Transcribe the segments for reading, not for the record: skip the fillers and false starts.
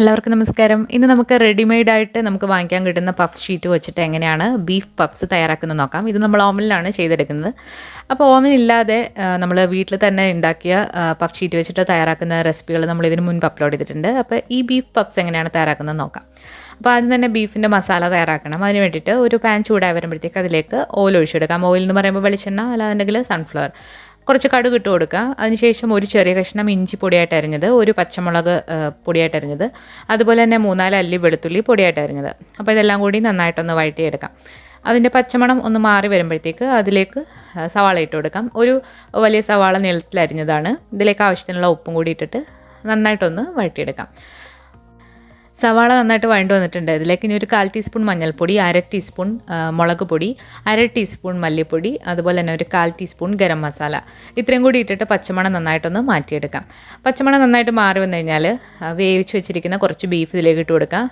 എല്ലാവർക്കും നമസ്കാരം. ഇന്ന് നമുക്ക് റെഡിമെയ്ഡ് ആയിട്ട് നമുക്ക് വാങ്ങിക്കാൻ കിട്ടുന്ന പഫ് ഷീറ്റ് വെച്ചിട്ട് എങ്ങനെയാണ് ബീഫ് പഫ്സ് തയ്യാറാക്കുന്നത് നോക്കാം. ഇത് നമ്മൾ ഓവനിലാണ് ചെയ്തെടുക്കുന്നത്. അപ്പോൾ ഓവൻ ഇല്ലാതെ നമ്മൾ വീട്ടിൽ തന്നെ ഉണ്ടാക്കിയ പഫ് ഷീറ്റ് വെച്ചിട്ട് തയ്യാറാക്കുന്ന റെസിപ്പികൾ നമ്മൾ ഇതിന് മുൻപ് അപ്ലോഡ് ചെയ്തിട്ടുണ്ട്. അപ്പോൾ ഈ ബീഫ് പഫ്സ് എങ്ങനെയാണ് തയ്യാറാക്കുന്നത് നോക്കാം. അപ്പോൾ ആദ്യം തന്നെ ബീഫിൻ്റെ മസാല തയ്യാറാക്കണം. അതിന് വേണ്ടിയിട്ട് ഒരു പാൻ ചൂടായി വരുമ്പോഴത്തേക്ക് അതിലേക്ക് ഓയിൽ ഒഴിച്ചെടുക്കാം. ഓയിൽ എന്ന് പറയുമ്പോൾ വെളിച്ചെണ്ണ, അല്ലാന്നുണ്ടെങ്കിൽ സൺഫ്ലവർ. കുറച്ച് കടുക് ഇട്ട് കൊടുക്കുക. അതിനുശേഷം ഒരു ചെറിയ കഷ്ണം ഇഞ്ചി പൊടിയായിട്ട് അരിഞ്ഞത്, ഒരു പച്ചമുളക് പൊടിയായിട്ട് അരിഞ്ഞത്, അതുപോലെ തന്നെ 3-4 അല്ലി വെളുത്തുള്ളി പൊടിയായിട്ട് അരിഞ്ഞത്. അപ്പോൾ ഇതെല്ലാം കൂടി നന്നായിട്ടൊന്ന് വഴറ്റിയെടുക്കാം. അതിൻ്റെ പച്ചമണം ഒന്ന് മാറി വരുമ്പോഴത്തേക്ക് അതിലേക്ക് സവാള ഇട്ട് കൊടുക്കാം. ഒരു വലിയ സവാള നീളത്തിൽ അരിഞ്ഞതാണ്. ഇതിലേക്ക് ആവശ്യത്തിനുള്ള ഉപ്പും കൂടി ഇട്ടിട്ട് നന്നായിട്ടൊന്ന് വഴറ്റിയെടുക്കാം. സവാള നന്നായിട്ട് വഴണ്ട് വന്നിട്ടുണ്ട്. ഇതിലേക്ക് ഇനി ഒരു 1/4 ടീസ്പൂൺ മഞ്ഞൾപ്പൊടി, 1/2 ടീസ്പൂൺ മുളക് പൊടി, 1/2 ടീസ്പൂൺ മല്ലിപ്പൊടി, അതുപോലെ തന്നെ ഒരു 1/4 ടീസ്പൂൺ ഗരം മസാല, ഇത്രയും കൂടി ഇട്ടിട്ട് പച്ചമണം നന്നായിട്ടൊന്ന് മാറ്റിയെടുക്കാം. പച്ചമണം നന്നായിട്ട് മാറി വന്നു കഴിഞ്ഞാൽ വേവിച്ച് വെച്ചിരിക്കുന്ന കുറച്ച് ബീഫ് ഇതിലേക്ക് ഇട്ട് കൊടുക്കാം.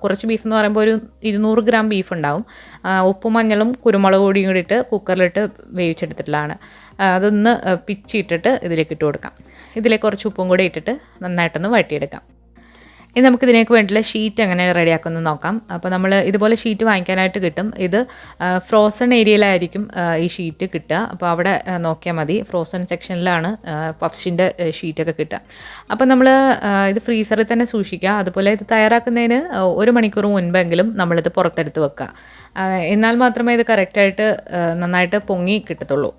കുറച്ച് ബീഫ് എന്ന് പറയുമ്പോൾ ഒരു 200 ഗ്രാം ബീഫ് ഉണ്ടാവും. ഉപ്പും മഞ്ഞളും കുരുമുളക് പൊടിയും കൂടി ഇട്ട് കുക്കറിലിട്ട് വേവിച്ചെടുത്തിട്ടുള്ളതാണ്. അതൊന്ന് പിച്ചിട്ടിട്ട് ഇതിലേക്ക് ഇട്ട് കൊടുക്കാം. ഇതിലേക്ക് കുറച്ച് ഉപ്പും കൂടി ഇട്ടിട്ട് നന്നായിട്ടൊന്ന് വഴറ്റിയെടുക്കാം. ഇനി നമുക്കിതിനേക്ക് വേണ്ടിയുള്ള ഷീറ്റ് എങ്ങനെ റെഡിയാക്കുന്നത് നോക്കാം. അപ്പോൾ നമ്മൾ ഇതുപോലെ ഷീറ്റ് വാങ്ങിക്കാനായിട്ട് കിട്ടും. ഇത് ഫ്രോസൺ ഏരിയയിലായിരിക്കും ഈ ഷീറ്റ് കിട്ടുക. അപ്പോൾ അവിടെ നോക്കിയാൽ മതി. ഫ്രോസൺ സെക്ഷനിലാണ് പഫ്സിൻ്റെ ഷീറ്റൊക്കെ കിട്ടുക. അപ്പോൾ നമ്മൾ ഇത് ഫ്രീസറിൽ തന്നെ സൂക്ഷിക്കുക. അതുപോലെ ഇത് തയ്യാറാക്കുന്നതിന് 1 മണിക്കൂർ മുൻപെങ്കിലും നമ്മളിത് പുറത്തെടുത്ത് വെക്കുക. എന്നാൽ മാത്രമേ ഇത് കറക്റ്റായിട്ട് നന്നായിട്ട് പൊങ്ങി കിട്ടത്തുള്ളൂ.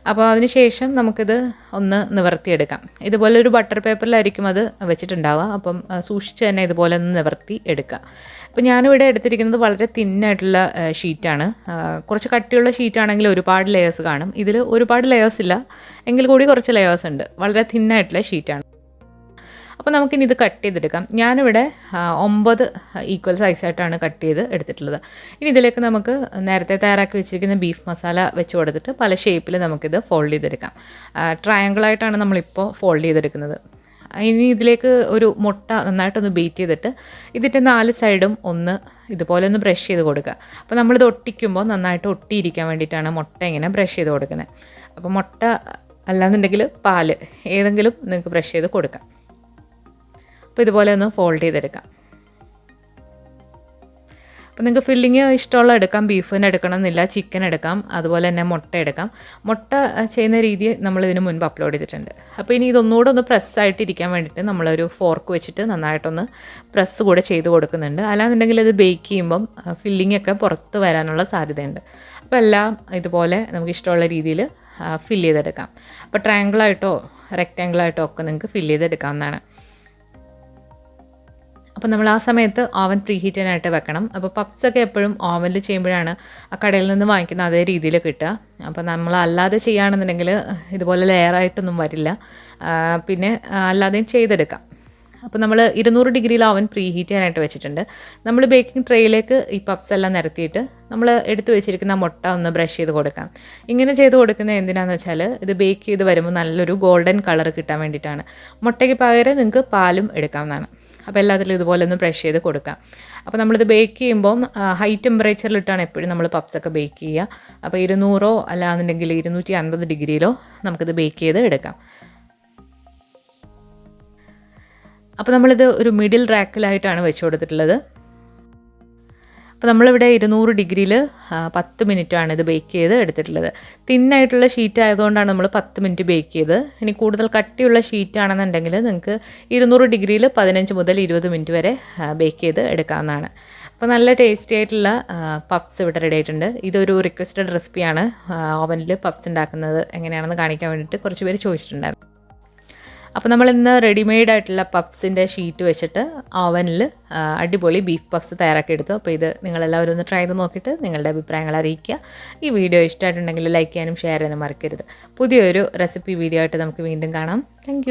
അപ്പോൾ അതിന് ശേഷം നമുക്കിത് ഒന്ന് നിവർത്തിയെടുക്കാം. ഇതുപോലെ ഒരു ബട്ടർ പേപ്പറിലായിരിക്കും അത് വെച്ചിട്ടുണ്ടാവുക. അപ്പം സൂക്ഷിച്ച് തന്നെ ഇതുപോലെ ഒന്ന് നിവർത്തി എടുക്കുക. അപ്പോൾ ഞാനിവിടെ എടുത്തിരിക്കുന്നത് വളരെ തിന്നായിട്ടുള്ള ഷീറ്റാണ്. കുറച്ച് കട്ടിയുള്ള ഷീറ്റാണെങ്കിൽ ഒരുപാട് ലെയേഴ്സ് കാണും. ഇതിൽ ഒരുപാട് ലെയേഴ്സ് ഇല്ല, എങ്കിൽ കൂടി കുറച്ച് ലെയേഴ്സ് ഉണ്ട്. വളരെ തിന്നായിട്ടുള്ള ഷീറ്റാണ്. അപ്പോൾ നമുക്കിനി ഇത് കട്ട് ചെയ്തെടുക്കാം. ഞാനിവിടെ 9 ഈക്വൽ സൈസായിട്ടാണ് കട്ട് ചെയ്ത് എടുത്തിട്ടുള്ളത്. ഇനി ഇതിലേക്ക് നമുക്ക് നേരത്തെ തയ്യാറാക്കി വെച്ചിരിക്കുന്ന ബീഫ് മസാല വെച്ച് കൊടുത്തിട്ട് പല ഷേപ്പിൽ നമുക്കിത് ഫോൾഡ് ചെയ്തെടുക്കാം. ട്രയാങ്കിളായിട്ടാണ് നമ്മളിപ്പോൾ ഫോൾഡ് ചെയ്തെടുക്കുന്നത്. ഇനി ഇതിലേക്ക് ഒരു മുട്ട നന്നായിട്ടൊന്ന് ബീറ്റ് ചെയ്തിട്ട് ഇതിൻ്റെ 4 സൈഡും ഒന്ന് ഇതുപോലെ ഒന്ന് ബ്രഷ് ചെയ്ത് കൊടുക്കുക. അപ്പോൾ നമ്മളിത് ഒട്ടിക്കുമ്പോൾ നന്നായിട്ട് ഒട്ടിയിരിക്കാൻ വേണ്ടിയിട്ടാണ് മുട്ട ഇങ്ങനെ ബ്രഷ് ചെയ്ത് കൊടുക്കുന്നത്. അപ്പോൾ മുട്ട അല്ലാന്നുണ്ടെങ്കിൽ പാല് ഏതെങ്കിലും നിങ്ങൾക്ക് ബ്രഷ് ചെയ്ത് കൊടുക്കാം. അപ്പോൾ ഇതുപോലെ ഒന്ന് ഫോൾഡ് ചെയ്തെടുക്കാം. അപ്പോൾ നിങ്ങൾക്ക് ഫില്ലിങ് ഇഷ്ടമുള്ള എടുക്കാം. ബീഫിന് എടുക്കണം എന്നില്ല, ചിക്കൻ എടുക്കാം, അതുപോലെ തന്നെ മുട്ട എടുക്കാം. മുട്ട ചെയ്യുന്ന രീതി നമ്മളിതിന് മുൻപ് അപ്ലോഡ് ചെയ്തിട്ടുണ്ട്. അപ്പോൾ ഇനി ഇതൊന്നുകൂടെ ഒന്ന് പ്രസ്സായിട്ടിരിക്കാൻ വേണ്ടിയിട്ട് നമ്മളൊരു ഫോർക്ക് വെച്ചിട്ട് നന്നായിട്ടൊന്ന് പ്രസ് കൂടെ ചെയ്ത് കൊടുക്കുന്നുണ്ട്. അല്ലാന്നുണ്ടെങ്കിൽ ഇത് ബേക്ക് ചെയ്യുമ്പം ഫില്ലിങ്ങൊക്കെ പുറത്ത് വരാനുള്ള സാധ്യതയുണ്ട്. അപ്പോൾ എല്ലാം ഇതുപോലെ നമുക്ക് ഇഷ്ടമുള്ള രീതിയിൽ ഫില്ല് ചെയ്തെടുക്കാം. അപ്പോൾ ട്രയാങ്കിളായിട്ടോ റെക്റ്റാങ്കിളായിട്ടോ ഒക്കെ നിങ്ങൾക്ക് ഫില്ല് ചെയ്തെടുക്കാവുന്നതാണ്. അപ്പോൾ നമ്മൾ ആ സമയത്ത് ഓവൻ പ്രീഹീറ്റ് ചെയ്യാനായിട്ട് വെക്കണം. അപ്പോൾ പഫ്സൊക്കെ എപ്പോഴും ഓവനിൽ ചെയ്യുമ്പോഴാണ് ആ കടയിൽ നിന്ന് വാങ്ങിക്കുന്ന അതേ രീതിയിൽ കിട്ടുക. അപ്പോൾ നമ്മൾ അല്ലാതെ ചെയ്യുകയാണെന്നുണ്ടെങ്കിൽ ഇതുപോലെ ലെയറായിട്ടൊന്നും വരില്ല. പിന്നെ അല്ലാതെയും ചെയ്തെടുക്കാം. അപ്പോൾ നമ്മൾ 200 ഡിഗ്രിയിൽ ഓവൻ പ്രീഹീറ്റ് ചെയ്യാനായിട്ട് വെച്ചിട്ടുണ്ട്. നമ്മൾ ബേക്കിംഗ് ട്രേയിലേക്ക് ഈ പഫ്സ് എല്ലാം നിരത്തിയിട്ട് നമ്മൾ എടുത്ത് വെച്ചിരിക്കുന്ന മുട്ട ഒന്ന് ബ്രഷ് ചെയ്ത് കൊടുക്കാം. ഇങ്ങനെ ചെയ്ത് കൊടുക്കുന്നത് എന്തിനാണെന്ന് വെച്ചാൽ ഇത് ബേക്ക് ചെയ്ത് വരുമ്പോൾ നല്ലൊരു ഗോൾഡൻ കളർ കിട്ടാൻ വേണ്ടിയിട്ടാണ്. മുട്ടയ്ക്ക് പകരം നിങ്ങൾക്ക് പാലും എടുക്കാവുന്നതാണ്. അപ്പോൾ എല്ലാത്തിലും ഇതുപോലെ ഒന്ന് ബ്രഷ് ചെയ്ത് കൊടുക്കാം. അപ്പോൾ നമ്മളിത് ബേക്ക് ചെയ്യുമ്പം ഹൈ ടെമ്പറേച്ചറിലിട്ടാണ് എപ്പോഴും നമ്മൾ പഫ്സൊക്കെ ബേക്ക് ചെയ്യുക. അപ്പോൾ 200 അല്ലാന്നുണ്ടെങ്കിൽ 250 ഡിഗ്രിയിലോ നമുക്കിത് ബേക്ക് ചെയ്ത് എടുക്കാം. അപ്പോൾ നമ്മളിത് ഒരു മിഡിൽ റാക്കിലായിട്ടാണ് വെച്ച് കൊടുത്തിട്ടുള്ളത്. അപ്പോൾ നമ്മളിവിടെ 200 ഡിഗ്രിയിൽ 10 മിനിറ്റാണ് ഇത് ബേക്ക് ചെയ്ത് എടുത്തിട്ടുള്ളത്. തിന്നായിട്ടുള്ള ഷീറ്റ് ആയതുകൊണ്ടാണ് നമ്മൾ 10 മിനിറ്റ് ബേക്ക് ചെയ്ത്. ഇനി കൂടുതൽ കട്ടിയുള്ള ഷീറ്റ് ആണെന്നുണ്ടെങ്കിൽ നിങ്ങൾക്ക് 200 ഡിഗ്രിയിൽ 15 മുതൽ 20 മിനിറ്റ് വരെ ബേക്ക് ചെയ്ത് എടുക്കാവുന്നതാണ്. അപ്പോൾ നല്ല ടേസ്റ്റി ആയിട്ടുള്ള പഫ്സ് ഇവിടെ റെഡി ആയിട്ടുണ്ട്. ഇതൊരു റിക്വസ്റ്റഡ് റെസിപ്പിയാണ്. ഓവനിൽ പഫ്സ് ഉണ്ടാക്കുന്നത് എങ്ങനെയാണെന്ന് കാണിക്കാൻ വേണ്ടിയിട്ട് കുറച്ച് പേര് ചോദിച്ചിട്ടുണ്ടായിരുന്നു. അപ്പോൾ നമ്മളിന്ന് റെഡിമെയ്ഡ് ആയിട്ടുള്ള പഫ്സിൻ്റെ ഷീറ്റ് വെച്ചിട്ട് ഓവനിൽ അടിപൊളി ബീഫ് പഫ്സ് തയ്യാറാക്കി എടുത്തു. അപ്പോൾ ഇത് നിങ്ങളെല്ലാവരും ഒന്ന് ട്രൈ ചെയ്ത് നോക്കിയിട്ട് നിങ്ങളുടെ അഭിപ്രായങ്ങൾ അറിയിക്കുക. ഈ വീഡിയോ ഇഷ്ടമായിട്ടുണ്ടെങ്കിൽ ലൈക്ക് ചെയ്യാനും ഷെയർ ചെയ്യാനും മറക്കരുത്. പുതിയൊരു റെസിപ്പി വീഡിയോ ആയിട്ട് നമുക്ക് വീണ്ടും കാണാം. താങ്ക്